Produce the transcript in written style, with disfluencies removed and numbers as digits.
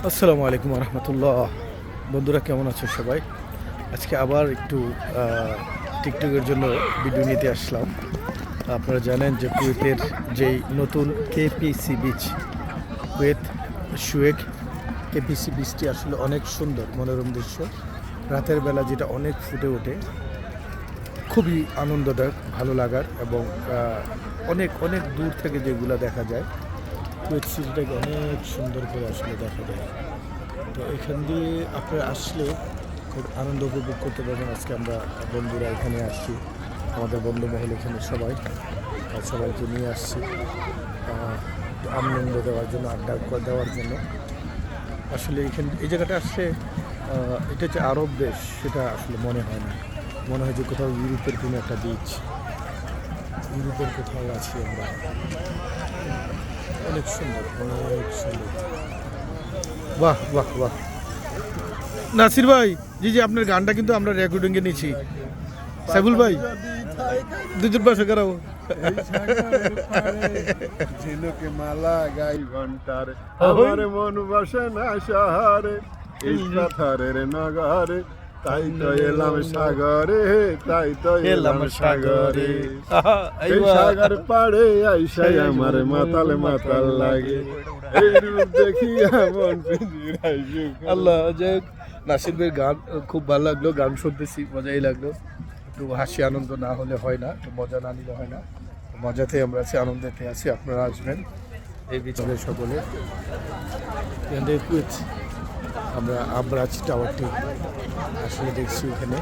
আসসালামু আলাইকুম রহমতুল্লাহ। বন্ধুরা কেমন আছো সবাই? আজকে আবার একটু টিকটকের জন্য ভিডিও নিতে আসলাম। আপনারা জানেন যে কুয়েতের যেই নতুন কেপিসি বিচ, কুয়েত শুয়েক কেপিসি বিচটি আসলে অনেক সুন্দর মনোরম দৃশ্য। রাতের বেলা যেটা অনেক ফুটে ওঠে, খুবই আনন্দদায়ক, ভালো লাগার এবং অনেক অনেক দূর থেকে যেগুলো দেখা যায়, কুয়েত সিটিটাকে অনেক সুন্দর করে আসলে দেখা যায়। তো এখান দিয়ে আপনারা আসলে খুব আনন্দ উপভোগ করতে পারবেন। আজকে আমরা বন্ধুরা এখানে আসছি, আমাদের বন্ধু মহল এখানে সবাইকে নিয়ে আসছি আনন্দ দেওয়ার জন্য, আড্ডা দেওয়ার জন্য। আসলে এই জায়গাটা আসলে এটা হচ্ছে আরব দেশ, সেটা আসলে মনে হয় না। মনে হয় যে কোথাও ইউরোপের কোনো একটা বিচ, ইউরোপের কোথাও আছি আমরা। অনেক সুন্দর, অনেক সুন্দর। বাহ বাহ বাহ। নাসির ভাই, জি জি, আপনার গানটা কিন্তু আমরা রেকর্ডিংয়ে নিয়েছি। সাইফুল ভাই, দুজন পাশে করাবো। ঝিনুকে মালা গাই ঘন্টার, আমার মন বসে না শহরে, এই পাথরের নগরে, তাই তো এলাম সাগরে, তাই তো এলাম সাগরে। এই সাগর পাড়ে আইসাই আমার মাতাল মাতাল লাগে, এই রূপ দেখি এমন পিঞ্জিরায় সুখ। আল্লাহ যাক, নাসির ভাইয়ের গান খুব ভালো লাগলো, গান শুনতেছি মজাই লাগলো। একটু হাসি আনন্দ না হলে হয় না, একটু মজা না নিলে হয় না। মজাতে আমরা আছি, আনন্দেতে আছি। আপনারা আসবেন এই বিচলে সকলে। কুয়েত আমরা আবরাজ টাওয়ারটি আসলে দেখছি এখানে।